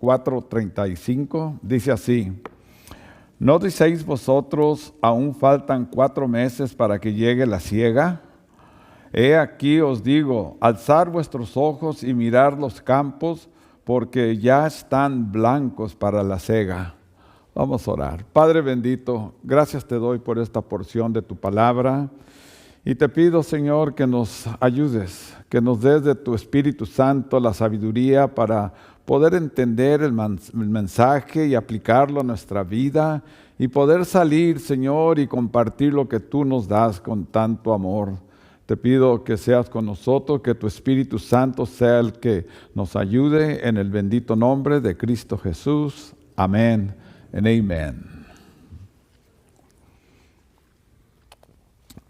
4:35, dice así: ¿No decéis vosotros, aún faltan 4 meses para que llegue la siega? He aquí os digo, alzad vuestros ojos y mirad los campos, porque ya están blancos para la siega. Vamos a orar. Padre bendito, gracias te doy por esta porción de tu palabra. Y te pido, Señor, que nos ayudes, que nos des de tu Espíritu Santo la sabiduría para poder entender el mensaje y aplicarlo a nuestra vida y poder salir, Señor, y compartir lo que tú nos das con tanto amor. Te pido que seas con nosotros, que tu Espíritu Santo sea el que nos ayude en el bendito nombre de Cristo Jesús. Amén y amén.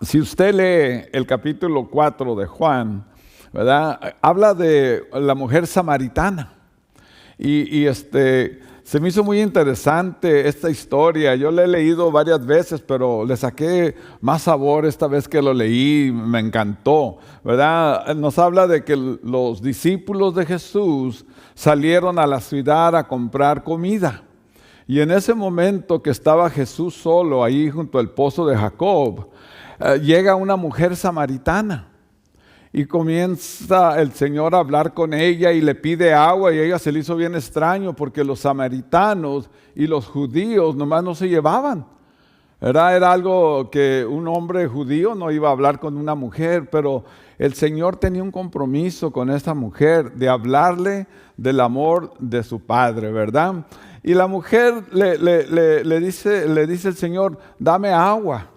Si usted lee el capítulo 4 de Juan, ¿verdad? Habla de la mujer samaritana. Y se me hizo muy interesante esta historia. Yo la he leído varias veces, pero le saqué más sabor esta vez que lo leí. Me encantó, ¿verdad? Nos habla de que los discípulos de Jesús salieron a la ciudad a comprar comida. Y en ese momento que estaba Jesús solo ahí junto al pozo de Jacob, llega una mujer samaritana y comienza el Señor a hablar con ella y le pide agua, y a ella se le hizo bien extraño porque los samaritanos y los judíos nomás no se llevaban. Era algo que un hombre judío no iba a hablar con una mujer, pero el Señor tenía un compromiso con esta mujer de hablarle del amor de su Padre, ¿verdad? Y la mujer le dice el Señor, dame agua,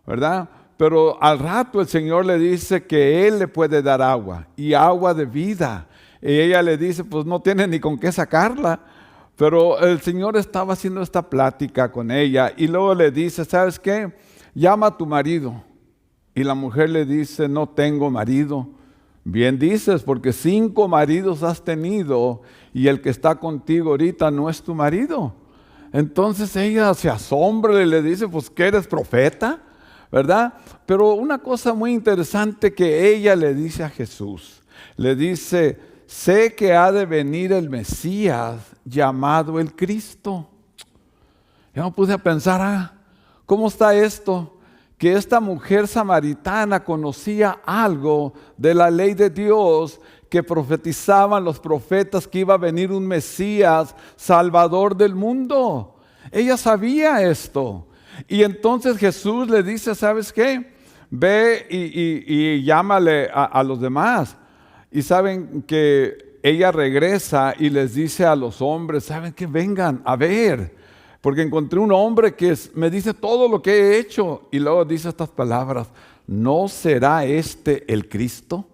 ¿verdad? Pero al rato el Señor le dice que Él le puede dar agua, y agua de vida. Y ella le dice, pues no tiene ni con qué sacarla. Pero el Señor estaba haciendo esta plática con ella, y luego le dice, ¿sabes qué? Llama a tu marido. Y la mujer le dice, no tengo marido. Bien dices, porque 5 maridos has tenido, y el que está contigo ahorita no es tu marido. Entonces ella se asombra y le dice, pues ¿qué eres, profeta? ¿Verdad? Pero una cosa muy interesante que ella le dice a Jesús, le dice, sé que ha de venir el Mesías llamado el Cristo. Yo me puse a pensar, ¿cómo está esto? Que esta mujer samaritana conocía algo de la ley de Dios, que profetizaban los profetas que iba a venir un Mesías, Salvador del mundo. Ella sabía esto. Y entonces Jesús le dice, ¿sabes qué? Ve y llámale a los demás. Y saben que ella regresa y les dice a los hombres, ¿saben qué? Vengan a ver, porque encontré un hombre que me dice todo lo que he hecho. Y luego dice estas palabras, ¿no será este el Cristo?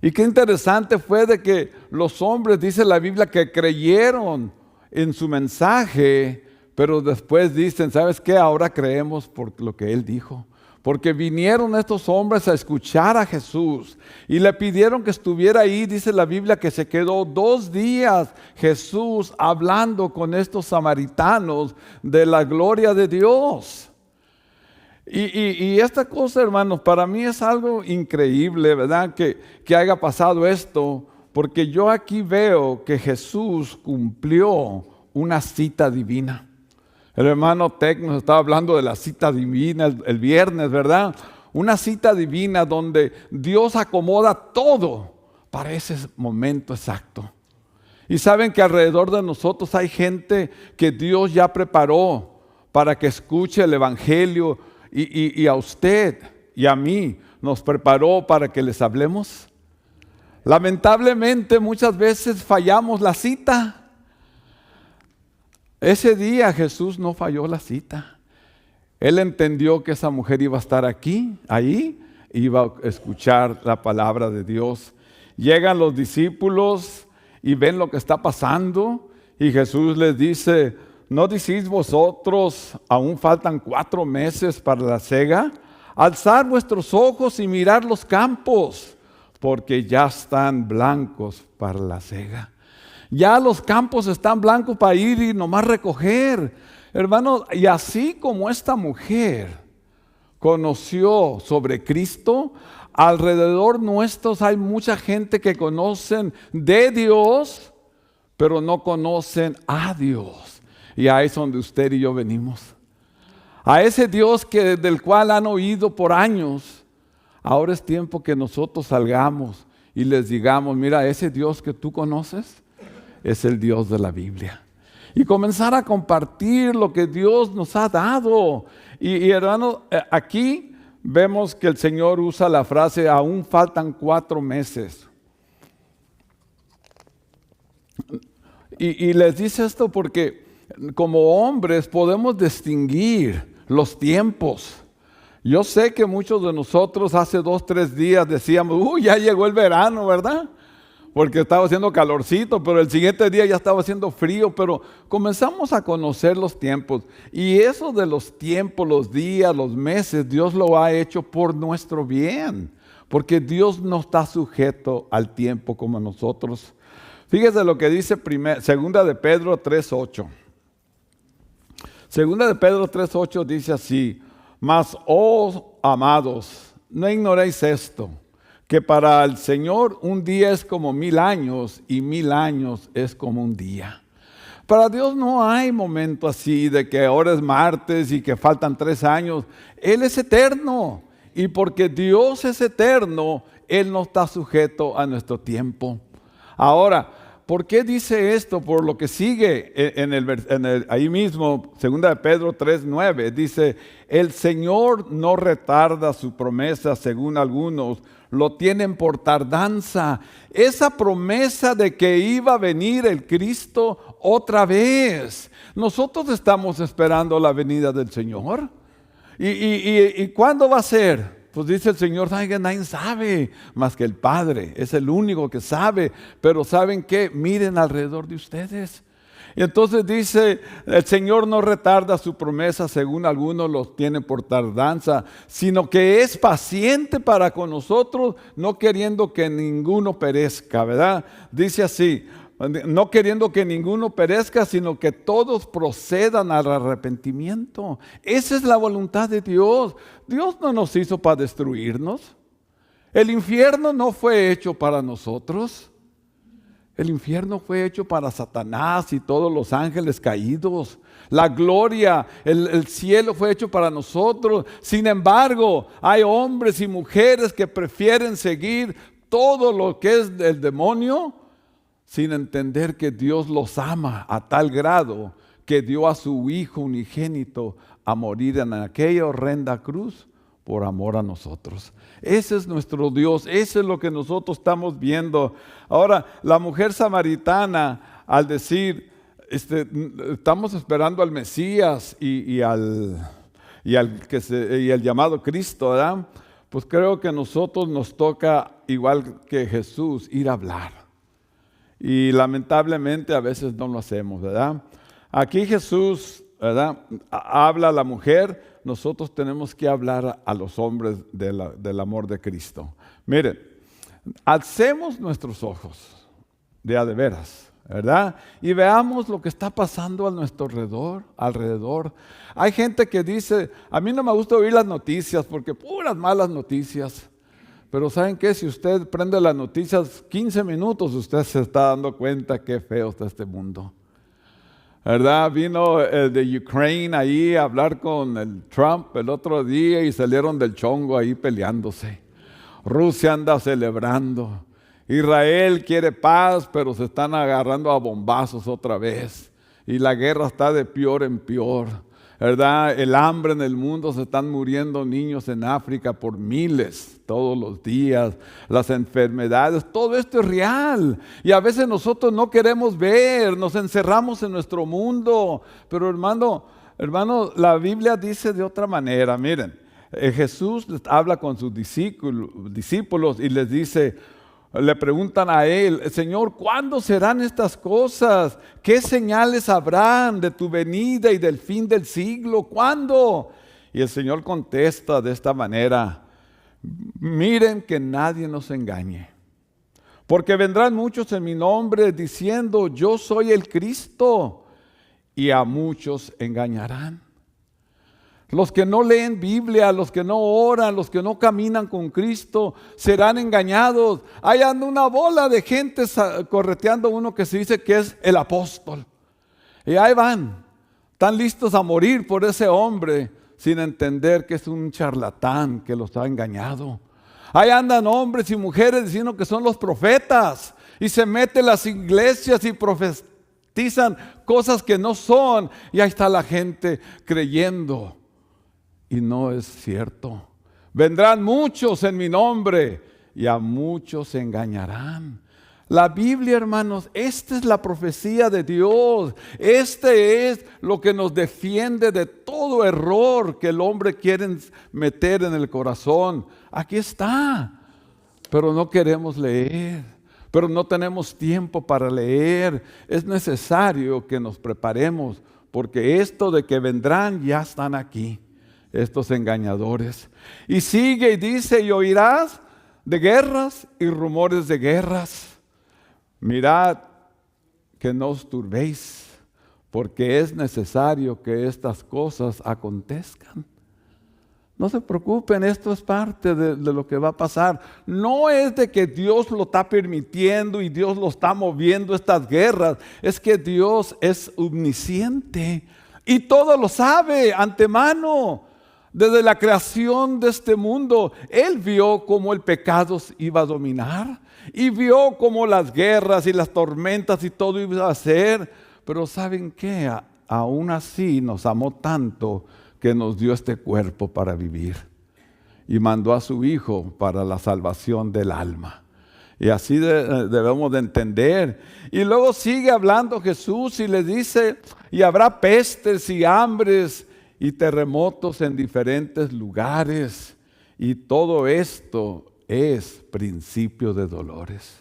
Y qué interesante fue de que los hombres, dice la Biblia, que creyeron en su mensaje, pero después dicen, ¿sabes qué? Ahora creemos por lo que Él dijo. Porque vinieron estos hombres a escuchar a Jesús y le pidieron que estuviera ahí. Dice la Biblia que se quedó 2 días Jesús hablando con estos samaritanos de la gloria de Dios. Y esta cosa, hermanos, para mí es algo increíble, ¿verdad? Que haya pasado esto, porque yo aquí veo que Jesús cumplió una cita divina. El hermano Tec nos estaba hablando de la cita divina el viernes, ¿verdad? Una cita divina donde Dios acomoda todo para ese momento exacto. Y saben que alrededor de nosotros hay gente que Dios ya preparó para que escuche el Evangelio, y a usted y a mí nos preparó para que les hablemos. Lamentablemente muchas veces fallamos la cita. Ese día Jesús no falló la cita. Él entendió que esa mujer iba a estar ahí, iba a escuchar la palabra de Dios. Llegan los discípulos y ven lo que está pasando, y Jesús les dice, ¿no decís vosotros, aún faltan 4 meses para la siega? Alzad vuestros ojos y mirad los campos, porque ya están blancos para la siega. Ya los campos están blancos para ir y nomás recoger. Hermanos, y así como esta mujer conoció sobre Cristo, alrededor nuestros hay mucha gente que conocen de Dios, pero no conocen a Dios. Y ahí es donde usted y yo venimos. A ese Dios del cual han oído por años. Ahora es tiempo que nosotros salgamos y les digamos, mira, ese Dios que tú conoces es el Dios de la Biblia. Y comenzar a compartir lo que Dios nos ha dado. Y hermanos, aquí vemos que el Señor usa la frase, aún faltan 4 meses. Y les dice esto porque como hombres podemos distinguir los tiempos. Yo sé que muchos de nosotros hace 2, 3 días decíamos, ya llegó el verano, ¿verdad? Porque estaba haciendo calorcito, pero el siguiente día ya estaba haciendo frío, pero comenzamos a conocer los tiempos. Y eso de los tiempos, los días, los meses, Dios lo ha hecho por nuestro bien, porque Dios no está sujeto al tiempo como nosotros. Fíjese lo que dice segunda de Pedro 3:8. Segunda de Pedro 3:8 dice así, mas, oh amados, no ignoréis esto, que para el Señor un día es como 1000 años y 1000 años es como un día. Para Dios no hay momento así de que ahora es martes y que faltan 3 años. Él es eterno y porque Dios es eterno, Él no está sujeto a nuestro tiempo. Ahora, ¿por qué dice esto? Por lo que sigue ahí mismo, 2 de Pedro 3:9, dice, el Señor no retarda su promesa según algunos lo tienen por tardanza. Esa promesa de que iba a venir el Cristo otra vez. Nosotros estamos esperando la venida del Señor. ¿Y cuándo va a ser? Pues dice el Señor, nadie sabe más que el Padre, es el único que sabe, pero ¿saben qué? Miren alrededor de ustedes. Y entonces dice, el Señor no retarda su promesa según algunos los tienen por tardanza, sino que es paciente para con nosotros, no queriendo que ninguno perezca, ¿verdad? Dice así, no queriendo que ninguno perezca, sino que todos procedan al arrepentimiento. Esa es la voluntad de Dios. Dios no nos hizo para destruirnos. El infierno no fue hecho para nosotros. El infierno fue hecho para Satanás y todos los ángeles caídos. La gloria, el cielo fue hecho para nosotros. Sin embargo, hay hombres y mujeres que prefieren seguir todo lo que es del demonio sin entender que Dios los ama a tal grado que dio a su Hijo unigénito a morir en aquella horrenda cruz por amor a nosotros. Ese es nuestro Dios, ese es lo que nosotros estamos viendo. Ahora, la mujer samaritana, al decir, estamos esperando al Mesías y al llamado Cristo, ¿verdad? Pues creo que a nosotros nos toca, igual que Jesús, ir a hablar. Y lamentablemente a veces no lo hacemos, ¿verdad? Aquí Jesús, ¿verdad?, habla a la mujer, nosotros tenemos que hablar a los hombres del amor de Cristo. Miren, alcemos nuestros ojos de a de veras, ¿verdad? Y veamos lo que está pasando a nuestro alrededor. Hay gente que dice, a mí no me gusta oír las noticias porque puras malas noticias. Pero ¿saben qué? Si usted prende las noticias 15 minutos, usted se está dando cuenta qué feo está este mundo. ¿Verdad? Vino el de Ucrania ahí a hablar con el Trump el otro día y salieron del chongo ahí peleándose. Rusia anda celebrando. Israel quiere paz, pero se están agarrando a bombazos otra vez. Y la guerra está de peor en peor. ¿Verdad? El hambre en el mundo, se están muriendo niños en África por miles todos los días, las enfermedades, todo esto es real y a veces nosotros no queremos ver, nos encerramos en nuestro mundo, pero hermano, la Biblia dice de otra manera. Miren, Jesús habla con sus discípulos y les dice, le preguntan a él, Señor, ¿cuándo serán estas cosas? ¿Qué señales habrán de tu venida y del fin del siglo? ¿Cuándo? Y el Señor contesta de esta manera, miren que nadie nos engañe, porque vendrán muchos en mi nombre diciendo, yo soy el Cristo, y a muchos engañarán. Los que no leen Biblia, los que no oran, los que no caminan con Cristo, serán engañados. Ahí anda una bola de gente correteando a uno que se dice que es el apóstol. Y ahí van, están listos a morir por ese hombre, sin entender que es un charlatán que los ha engañado. Ahí andan hombres y mujeres diciendo que son los profetas, y se meten en las iglesias y profetizan cosas que no son, y ahí está la gente creyendo. Y no es cierto. Vendrán muchos en mi nombre y a muchos se engañarán. La Biblia, hermanos, esta es la profecía de Dios. Este es lo que nos defiende de todo error que el hombre quiere meter en el corazón. Aquí está, pero no queremos leer, pero no tenemos tiempo para leer. Es necesario que nos preparemos, porque esto de que vendrán ya están aquí, estos engañadores. Y sigue y dice, y oirás de guerras y rumores de guerras. Mirad que no os turbéis, porque es necesario que estas cosas acontezcan. No se preocupen, esto es parte de lo que va a pasar. No es de que Dios lo está permitiendo y Dios lo está moviendo estas guerras. Es que Dios es omnisciente y todo lo sabe antemano. Desde la creación de este mundo, Él vio cómo el pecado iba a dominar y vio cómo las guerras y las tormentas y todo iba a ser. Pero ¿saben qué? Aún así nos amó tanto que nos dio este cuerpo para vivir y mandó a su Hijo para la salvación del alma. Y así debemos de entender. Y luego sigue hablando Jesús y le dice, y habrá pestes y hambres y terremotos en diferentes lugares, y todo esto es principio de dolores.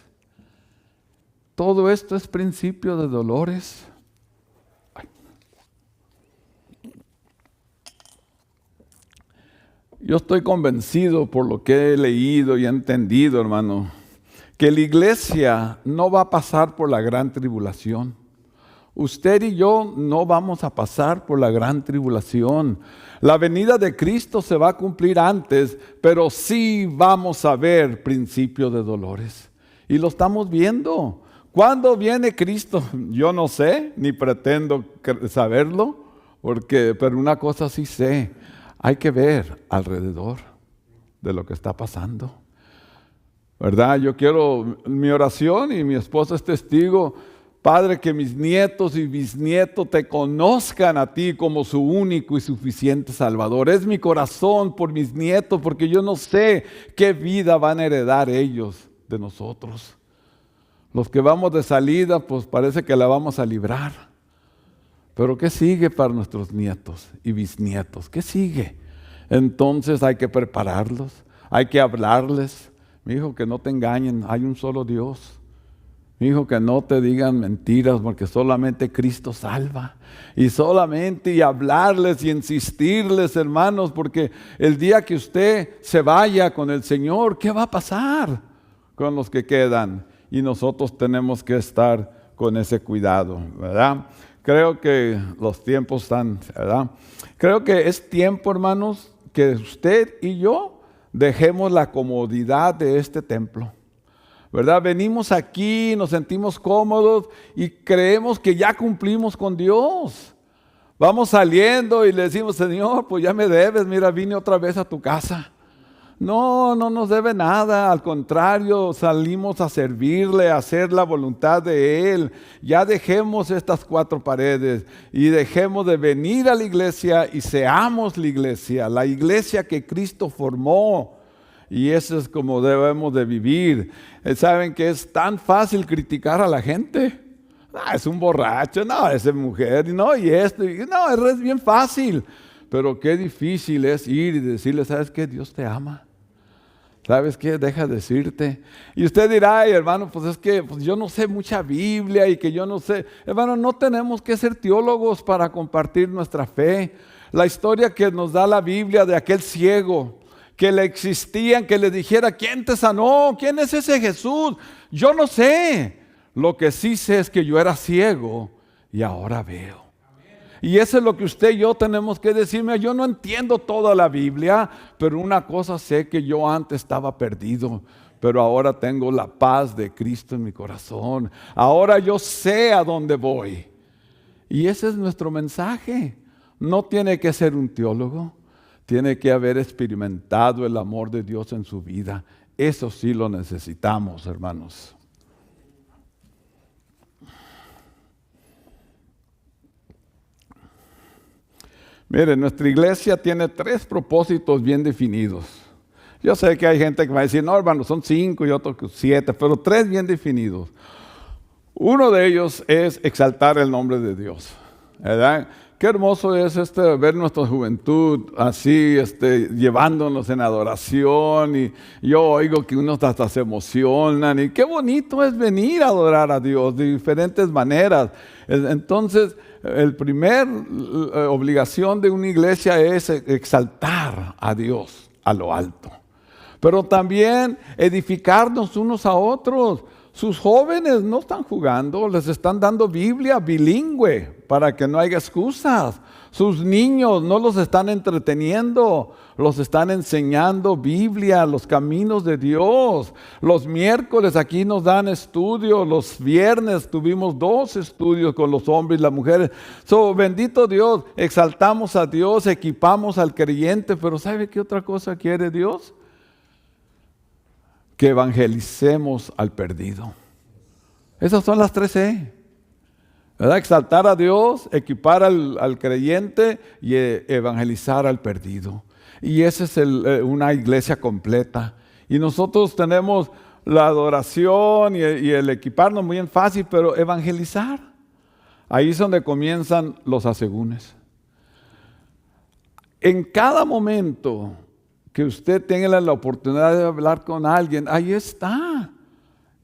Todo esto es principio de dolores. Yo estoy convencido por lo que he leído y entendido, hermano, que la iglesia no va a pasar por la gran tribulación. Usted y yo no vamos a pasar por la gran tribulación. La venida de Cristo se va a cumplir antes, pero sí vamos a ver principio de dolores. Y lo estamos viendo. ¿Cuándo viene Cristo? Yo no sé, ni pretendo saberlo, pero una cosa sí sé. Hay que ver alrededor de lo que está pasando. ¿Verdad? Yo quiero mi oración, y mi esposa es testigo. Padre, que mis nietos y bisnietos te conozcan a ti como su único y suficiente Salvador. Es mi corazón por mis nietos, porque yo no sé qué vida van a heredar ellos de nosotros. Los que vamos de salida, pues parece que la vamos a librar. Pero ¿qué sigue para nuestros nietos y bisnietos? ¿Qué sigue? Entonces hay que prepararlos, hay que hablarles. Mi hijo, que no te engañen, hay un solo Dios. Mi hijo, que no te digan mentiras, porque solamente Cristo salva. Y solamente y hablarles y insistirles, hermanos, porque el día que usted se vaya con el Señor, ¿qué va a pasar con los que quedan? Y nosotros tenemos que estar con ese cuidado, ¿verdad? Creo que los tiempos están, ¿verdad? Creo que es tiempo, hermanos, que usted y yo dejemos la comodidad de este templo. ¿Verdad? Venimos aquí, nos sentimos cómodos y creemos que ya cumplimos con Dios. Vamos saliendo y le decimos, Señor, pues ya me debes, mira, vine otra vez a tu casa. No, no nos debe nada, al contrario, salimos a servirle, a hacer la voluntad de Él. Ya dejemos estas cuatro paredes y dejemos de venir a la iglesia y seamos la iglesia que Cristo formó. Y eso es como debemos de vivir. Saben que es tan fácil criticar a la gente. Es un borracho, no, es mujer, no, y esto, no, es bien fácil. Pero qué difícil es ir y decirle, ¿sabes qué? Dios te ama. ¿Sabes qué? Deja de decirte. Y usted dirá, ay, hermano, pues es que yo no sé mucha Biblia y que yo no sé. Hermano, no tenemos que ser teólogos para compartir nuestra fe. La historia que nos da la Biblia de aquel ciego que le existían, que le dijera, ¿quién te sanó? ¿Quién es ese Jesús? Yo no sé. Lo que sí sé es que yo era ciego y ahora veo. Y eso es lo que usted y yo tenemos que decirme. Yo no entiendo toda la Biblia, pero una cosa sé, que yo antes estaba perdido, pero ahora tengo la paz de Cristo en mi corazón. Ahora yo sé a dónde voy. Y ese es nuestro mensaje. No tiene que ser un teólogo, tiene que haber experimentado el amor de Dios en su vida. Eso sí lo necesitamos, hermanos. Miren, nuestra iglesia tiene 3 propósitos bien definidos. Yo sé que hay gente que va a decir, no, hermano, son 5 y otros 7, pero 3 bien definidos. Uno de ellos es exaltar el nombre de Dios, ¿verdad? Qué hermoso es ver nuestra juventud así, llevándonos en adoración, y yo oigo que unos hasta se emocionan, y qué bonito es venir a adorar a Dios de diferentes maneras. Entonces, el primer obligación de una iglesia es exaltar a Dios a lo alto, pero también edificarnos unos a otros. Sus jóvenes no están jugando, les están dando Biblia bilingüe para que no haya excusas. Sus niños no los están entreteniendo, los están enseñando Biblia, los caminos de Dios. Los miércoles aquí nos dan estudios, los viernes tuvimos 2 estudios con los hombres y las mujeres. Bendito Dios, exaltamos a Dios, equipamos al creyente, pero ¿sabe qué otra cosa quiere Dios? Que evangelicemos al perdido. Esas son las 3 ¿verdad? Exaltar a Dios, equipar al creyente y evangelizar al perdido. Y esa es una iglesia completa. Y nosotros tenemos la adoración y el equiparnos muy en fácil, pero evangelizar. Ahí es donde comienzan los asegúnes. En cada momento que usted tenga la oportunidad de hablar con alguien, ahí está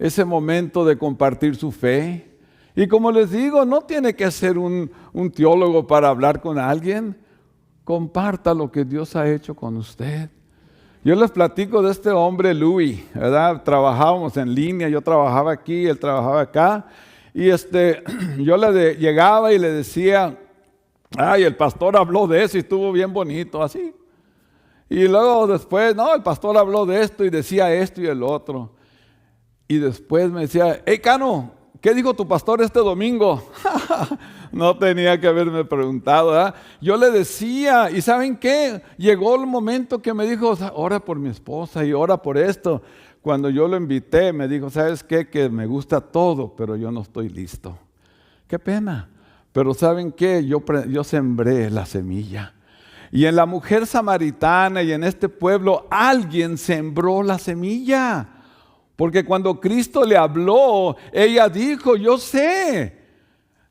ese momento de compartir su fe. Y como les digo, no tiene que ser un teólogo para hablar con alguien. Comparta lo que Dios ha hecho con usted. Yo les platico de este hombre Louis, ¿verdad? Trabajábamos en línea, yo trabajaba aquí, él trabajaba acá. Y yo llegaba y le decía, ay, el pastor habló de eso y estuvo bien bonito, así. Y luego después, no, el pastor habló de esto y decía esto y el otro. Y después me decía, hey, Cano, ¿qué dijo tu pastor este domingo? No tenía que haberme preguntado, ¿verdad? Yo le decía, ¿y saben qué? Llegó el momento que me dijo, ora por mi esposa y ora por esto. Cuando yo lo invité, me dijo, ¿sabes qué? Que me gusta todo, pero yo no estoy listo. Qué pena. Pero ¿saben qué? Yo sembré la semilla. Y en la mujer samaritana y en este pueblo, alguien sembró la semilla. Porque cuando Cristo le habló, ella dijo, yo sé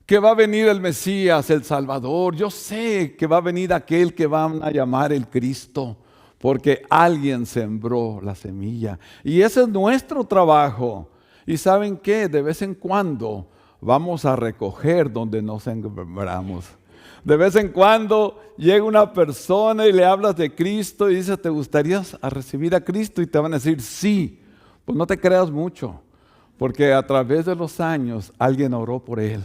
que va a venir el Mesías, el Salvador. Yo sé que va a venir aquel que van a llamar el Cristo. Porque alguien sembró la semilla. Y ese es nuestro trabajo. Y ¿saben qué? De vez en cuando vamos a recoger donde no sembramos. De vez en cuando llega una persona y le hablas de Cristo y dice, ¿te gustaría recibir a Cristo? Y te van a decir, sí. Pues no te creas mucho, porque a través de los años alguien oró por él,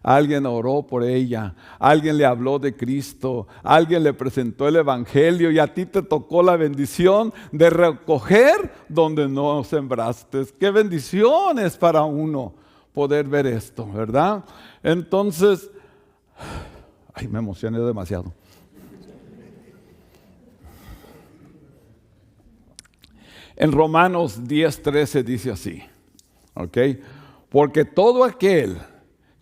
alguien oró por ella, alguien le habló de Cristo, alguien le presentó el Evangelio y a ti te tocó la bendición de recoger donde no sembraste. ¡Qué bendición es para uno poder ver esto, ¿verdad? Entonces, ay, me emocioné demasiado. En Romanos 10:13 dice así, ¿ok? Porque todo aquel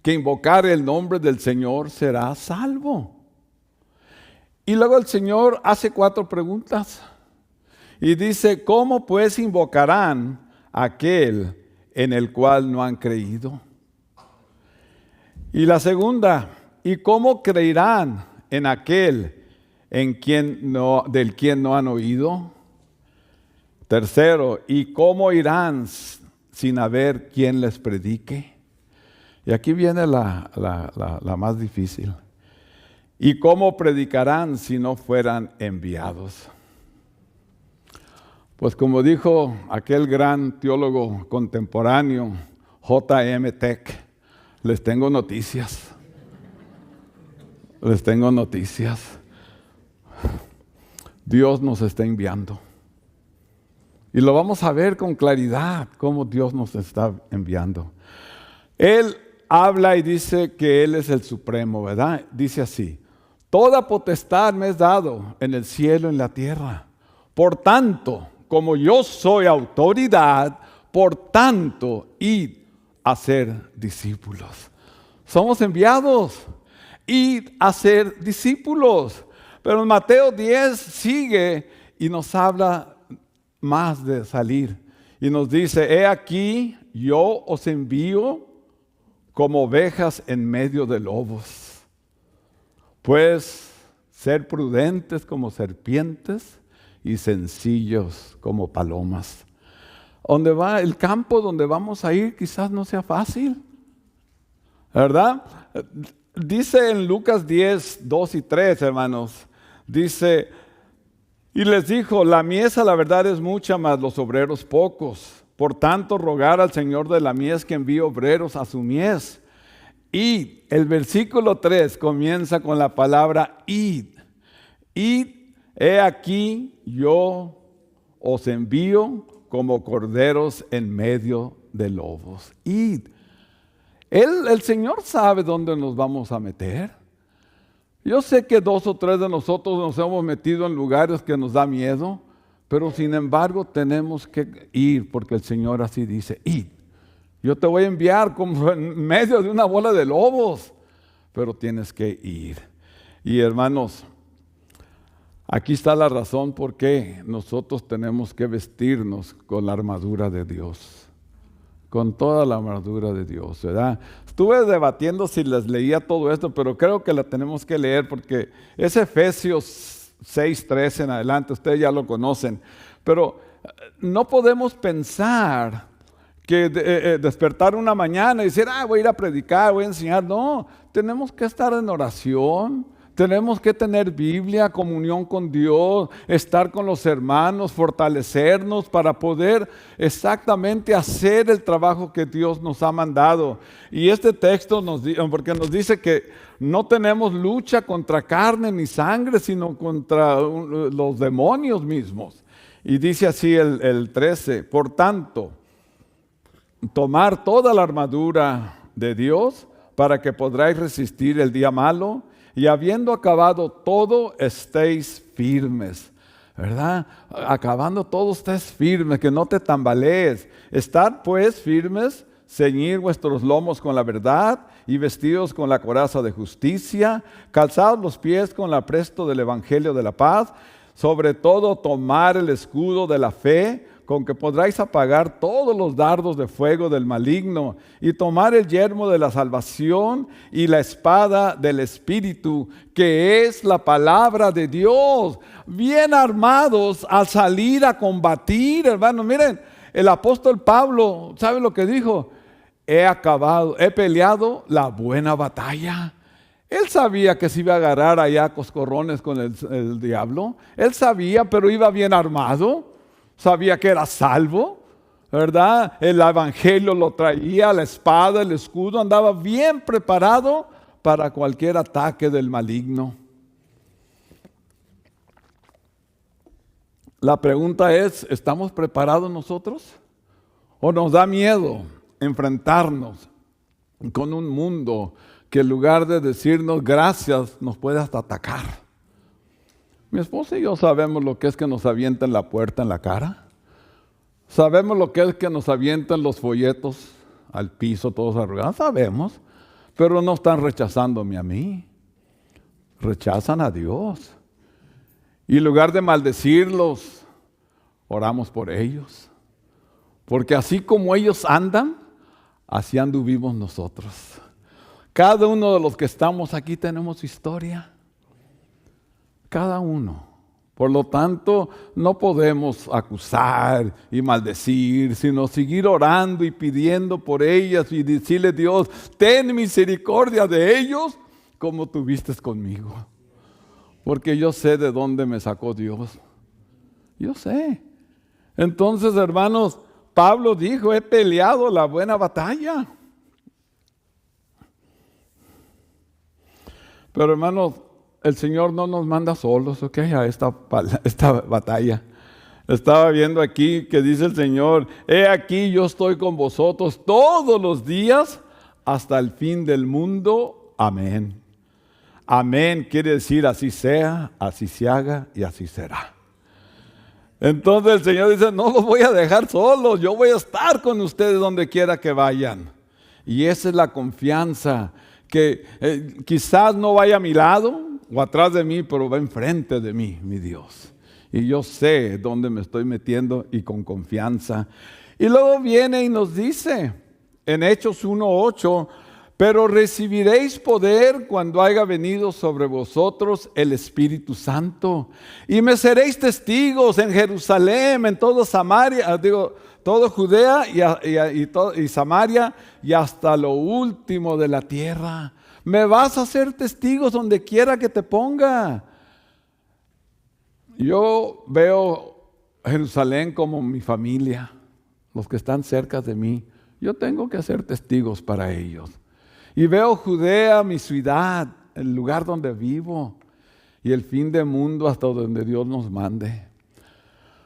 que invocare el nombre del Señor será salvo. Y luego el Señor hace 4 preguntas y dice, ¿cómo pues invocarán a aquel en el cual no han creído? Y la segunda, ¿y cómo creerán en aquel del quien no han oído? Tercero, ¿y cómo irán sin haber quien les predique? Y aquí viene la más difícil. ¿Y cómo predicarán si no fueran enviados? Pues como dijo aquel gran teólogo contemporáneo, J.M. Tech, les tengo noticias. Les tengo noticias. Dios nos está enviando. Y lo vamos a ver con claridad, cómo Dios nos está enviando. Él habla y dice que Él es el Supremo, ¿verdad? Dice así: toda potestad me es dado en el cielo y en la tierra. Por tanto, como yo soy autoridad, por tanto, id a ser discípulos. Somos enviados, id a ser discípulos. Pero en Mateo 10 sigue y nos habla más de salir. Y nos dice: he aquí, yo os envío como ovejas en medio de lobos. Pues ser prudentes como serpientes y sencillos como palomas. Donde va el campo donde vamos a ir quizás no sea fácil, ¿verdad? Dice en Lucas 10, 2 y 3, hermanos, dice: y les dijo, la mies a la verdad es mucha, mas los obreros pocos. Por tanto, rogar al Señor de la mies que envíe obreros a su mies. Y el versículo 3 comienza con la palabra id. Id, he aquí, yo os envío como corderos en medio de lobos. Id. El Señor sabe dónde nos vamos a meter. Yo sé que 2 o 3 de nosotros nos hemos metido en lugares que nos da miedo, pero sin embargo tenemos que ir porque el Señor así dice: id. Yo te voy a enviar como en medio de una bola de lobos, pero tienes que ir. Y hermanos, aquí está la razón por qué nosotros tenemos que vestirnos con la armadura de Dios. Con toda la armadura de Dios, ¿verdad? Estuve debatiendo si les leía todo esto, pero creo que la tenemos que leer porque es Efesios 6:13 en adelante, ustedes ya lo conocen. Pero no podemos pensar que despertar una mañana y decir: voy a ir a predicar, voy a enseñar. No, tenemos que estar en oración. Tenemos que tener Biblia, comunión con Dios, estar con los hermanos, fortalecernos para poder exactamente hacer el trabajo que Dios nos ha mandado. Y este texto porque nos dice que no tenemos lucha contra carne ni sangre, sino contra los demonios mismos. Y dice así el 13, por tanto, tomar toda la armadura de Dios para que podráis resistir el día malo, y habiendo acabado todo, estéis firmes, ¿verdad? Acabando todo, estés firmes, que no te tambalees. Estad pues firmes, ceñid vuestros lomos con la verdad y vestidos con la coraza de justicia, calzados los pies con el apresto del evangelio de la paz, sobre todo tomar el escudo de la fe, con que podráis apagar todos los dardos de fuego del maligno, y tomar el yelmo de la salvación y la espada del Espíritu, que es la palabra de Dios, bien armados al salir a combatir. Hermanos, miren, el apóstol Pablo, ¿sabe lo que dijo? He peleado la buena batalla. Él sabía que se iba a agarrar allá a coscorrones con el diablo. Él sabía, pero iba bien armado. Sabía que era salvo, ¿verdad? El evangelio lo traía, la espada, el escudo, andaba bien preparado para cualquier ataque del maligno. La pregunta es, ¿estamos preparados nosotros? ¿O nos da miedo enfrentarnos con un mundo que en lugar de decirnos gracias, nos puede hasta atacar? Mi esposa y yo sabemos lo que es que nos avientan la puerta en la cara. Sabemos lo que es que nos avientan los folletos al piso, todos arrugados. Sabemos, pero no están rechazándome a mí. Rechazan a Dios. Y en lugar de maldecirlos, oramos por ellos. Porque así como ellos andan, así anduvimos nosotros. Cada uno de los que estamos aquí tenemos historia. Cada uno. Por lo tanto, no podemos acusar y maldecir, sino seguir orando y pidiendo por ellas y decirle: Dios, ten misericordia de ellos como tuviste conmigo. Porque yo sé de dónde me sacó Dios. Yo sé. Entonces, hermanos, Pablo dijo: he peleado la buena batalla. Pero hermanos, el Señor no nos manda solos, ¿ok? A esta batalla. Estaba viendo aquí que dice el Señor, he aquí yo estoy con vosotros todos los días hasta el fin del mundo. Amén. Amén quiere decir así sea, así se haga y así será. Entonces el Señor dice, no los voy a dejar solos, yo voy a estar con ustedes donde quiera que vayan. Y esa es la confianza, que quizás no vaya a mi lado o atrás de mí, pero va enfrente de mí, mi Dios. Y yo sé dónde me estoy metiendo y con confianza. Y luego viene y nos dice en Hechos 1:8, pero recibiréis poder cuando haya venido sobre vosotros el Espíritu Santo. Y me seréis testigos en Jerusalén, en toda Samaria, toda Judea y Samaria y hasta lo último de la tierra. Me vas a hacer testigos donde quiera que te ponga. Yo veo Jerusalén como mi familia, los que están cerca de mí. Yo tengo que ser testigos para ellos. Y veo Judea, mi ciudad, el lugar donde vivo, y el fin del mundo hasta donde Dios nos mande.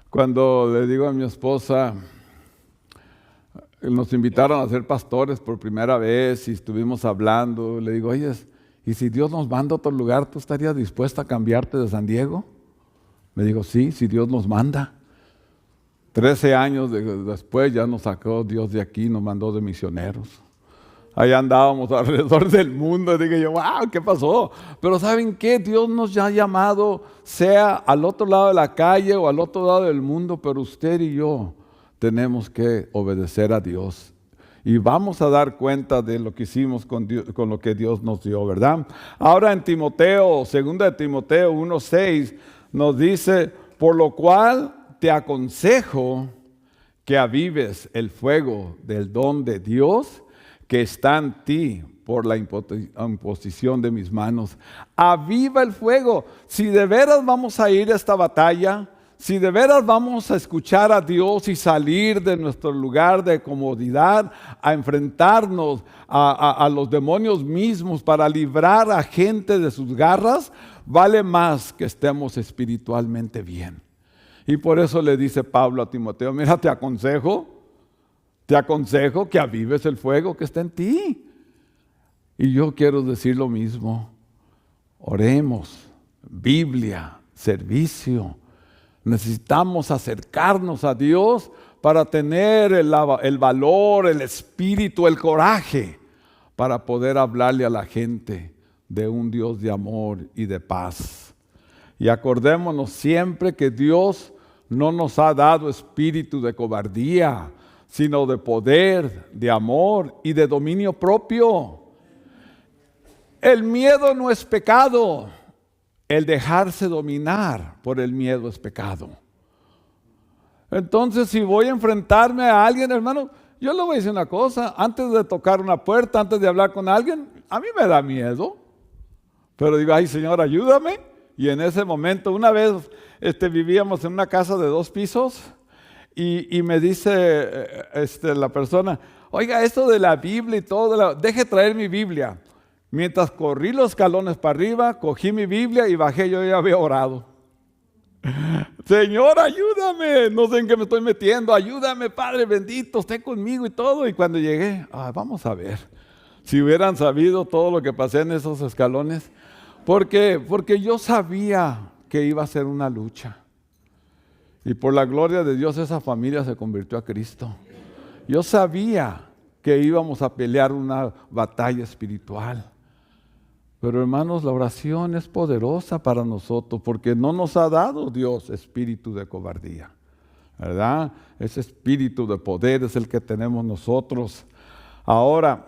Cuando le digo a mi esposa, nos invitaron a ser pastores por primera vez y estuvimos hablando, le digo, oye, ¿y si Dios nos manda a otro lugar, tú estarías dispuesta a cambiarte de San Diego? Me dijo, sí, si Dios nos manda. 13 años después ya nos sacó Dios de aquí, nos mandó de misioneros. Allá andábamos alrededor del mundo. Dije yo, wow, ¿qué pasó? Pero ¿saben qué? Dios nos ha llamado, sea al otro lado de la calle o al otro lado del mundo, pero usted y yo tenemos que obedecer a Dios. Y vamos a dar cuenta de lo que hicimos con lo que Dios nos dio, ¿verdad? Ahora en Timoteo, 2 de Timoteo 1:6, nos dice, por lo cual te aconsejo que avives el fuego del don de Dios que está en ti por la imposición de mis manos. Aviva el fuego. Si de veras vamos a ir a esta batalla, si de veras vamos a escuchar a Dios y salir de nuestro lugar de comodidad, a enfrentarnos a los demonios mismos para librar a gente de sus garras, vale más que estemos espiritualmente bien. Y por eso le dice Pablo a Timoteo, mira, te aconsejo que avives el fuego que está en ti. Y yo quiero decir lo mismo. Oremos, Biblia, servicio. Necesitamos acercarnos a Dios para tener el valor, el espíritu, el coraje para poder hablarle a la gente de un Dios de amor y de paz. Y acordémonos siempre que Dios no nos ha dado espíritu de cobardía, sino de poder, de amor y de dominio propio. El miedo no es pecado. El dejarse dominar por el miedo es pecado. Entonces, si voy a enfrentarme a alguien, hermano, yo le voy a decir una cosa. Antes de tocar una puerta, antes de hablar con alguien, a mí me da miedo. Pero digo, ay Señor, ayúdame. Y en ese momento, una vez vivíamos en una casa de 2 pisos. Y me dice la persona, oiga, esto de la Biblia y todo, deje traer mi Biblia. Mientras corrí los escalones para arriba, cogí mi Biblia y bajé, yo ya había orado. Señor, ayúdame, no sé en qué me estoy metiendo, ayúdame, Padre bendito, esté conmigo y todo. Y cuando llegué, vamos a ver, si hubieran sabido todo lo que pasé en esos escalones, porque yo sabía que iba a ser una lucha. Y por la gloria de Dios esa familia se convirtió a Cristo. Yo sabía que íbamos a pelear una batalla espiritual. Pero hermanos, la oración es poderosa para nosotros porque no nos ha dado Dios espíritu de cobardía, ¿verdad? Ese espíritu de poder es el que tenemos nosotros. Ahora,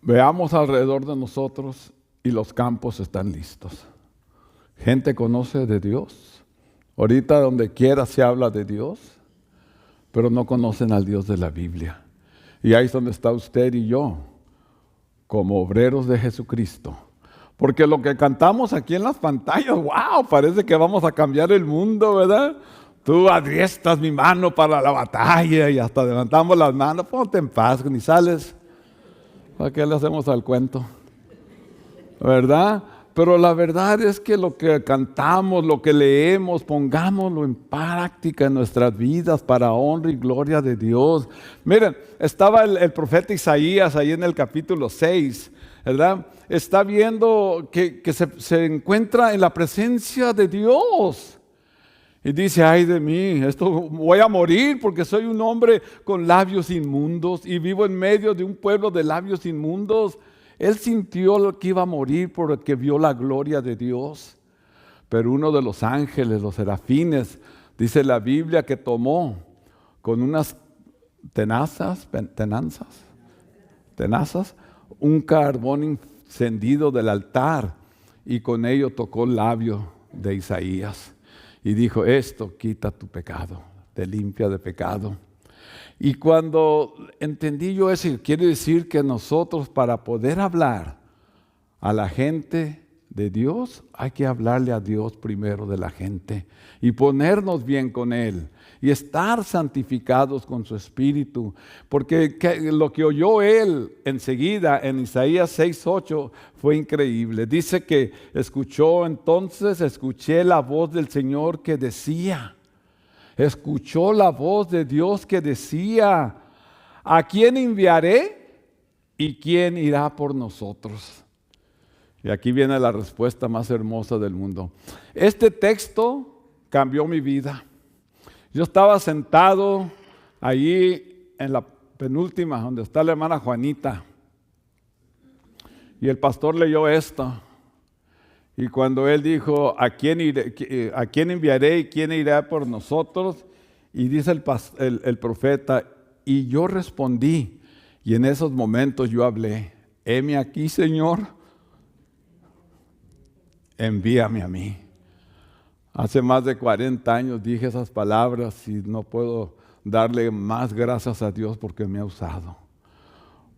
veamos alrededor de nosotros y los campos están listos. Gente conoce de Dios. Ahorita donde quiera se habla de Dios, pero no conocen al Dios de la Biblia. Y ahí es donde está usted y yo, como obreros de Jesucristo. Porque lo que cantamos aquí en las pantallas, wow, parece que vamos a cambiar el mundo, ¿verdad? Tú adiestras mi mano para la batalla y hasta levantamos las manos. Ponte en paz, ni sales. ¿Para qué le hacemos al cuento? ¿Verdad? Pero la verdad es que lo que cantamos, lo que leemos, pongámoslo en práctica en nuestras vidas para honra y gloria de Dios. Miren, estaba el profeta Isaías ahí en el capítulo 6, ¿verdad? Está viendo que se encuentra en la presencia de Dios. Y dice, ay de mí, voy a morir porque soy un hombre con labios inmundos y vivo en medio de un pueblo de labios inmundos. Él sintió que iba a morir porque vio la gloria de Dios. Pero uno de los ángeles, los serafines, dice la Biblia que tomó con unas tenazas, un carbón encendido del altar y con ello tocó el labio de Isaías. Y dijo, esto quita tu pecado, te limpia de pecado. Y cuando entendí yo eso, quiere decir que nosotros para poder hablar a la gente de Dios, hay que hablarle a Dios primero de la gente y ponernos bien con Él y estar santificados con su Espíritu. Porque lo que oyó Él enseguida en Isaías 6:8 fue increíble. Dice que escuché la voz del Señor que decía, escuchó la voz de Dios que decía, ¿a quién enviaré y quién irá por nosotros? Y aquí viene la respuesta más hermosa del mundo. Este texto cambió mi vida. Yo estaba sentado allí en la penúltima, donde está la hermana Juanita. Y el pastor leyó esto. Y cuando él dijo, ¿a quién enviaré y quién irá por nosotros? Y dice el profeta, y yo respondí. Y en esos momentos yo hablé, heme aquí, Señor, envíame a mí. Hace más de 40 años dije esas palabras y no puedo darle más gracias a Dios porque me ha usado.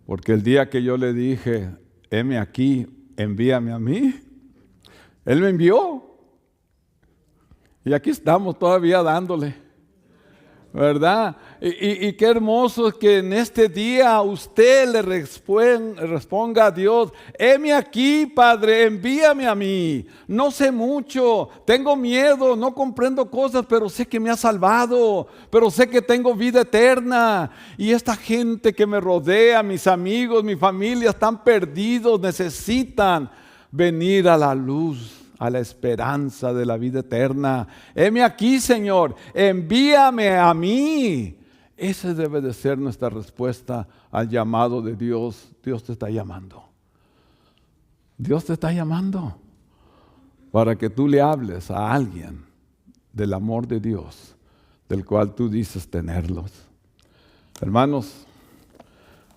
Porque el día que yo le dije, heme aquí, envíame a mí, Él me envió. Y aquí estamos todavía dándole. ¿Verdad? Y qué hermoso es que en este día usted le responda a Dios, heme aquí, Padre, envíame a mí. No sé mucho, tengo miedo, no comprendo cosas, pero sé que me ha salvado, pero sé que tengo vida eterna. Y esta gente que me rodea, mis amigos, mi familia, están perdidos, necesitan venir a la luz, a la esperanza de la vida eterna. Heme aquí, Señor, envíame a mí. Esa debe de ser nuestra respuesta al llamado de Dios. Dios te está llamando. Dios te está llamando para que tú le hables a alguien del amor de Dios, del cual tú dices tenerlos. Hermanos,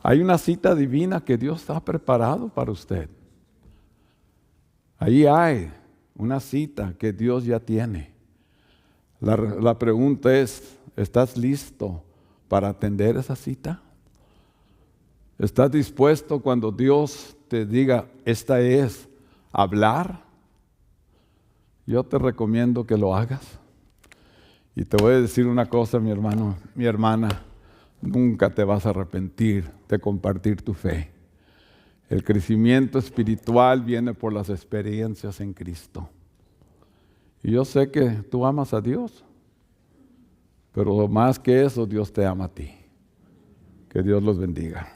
hay una cita divina que Dios ha preparado para usted. Ahí hay una cita que Dios ya tiene. La pregunta es, ¿estás listo para atender esa cita? ¿Estás dispuesto cuando Dios te diga, esta es, hablar? Yo te recomiendo que lo hagas. Y te voy a decir una cosa, mi hermano, mi hermana, nunca te vas a arrepentir de compartir tu fe. El crecimiento espiritual viene por las experiencias en Cristo. Y yo sé que tú amas a Dios, pero más que eso, Dios te ama a ti. Que Dios los bendiga.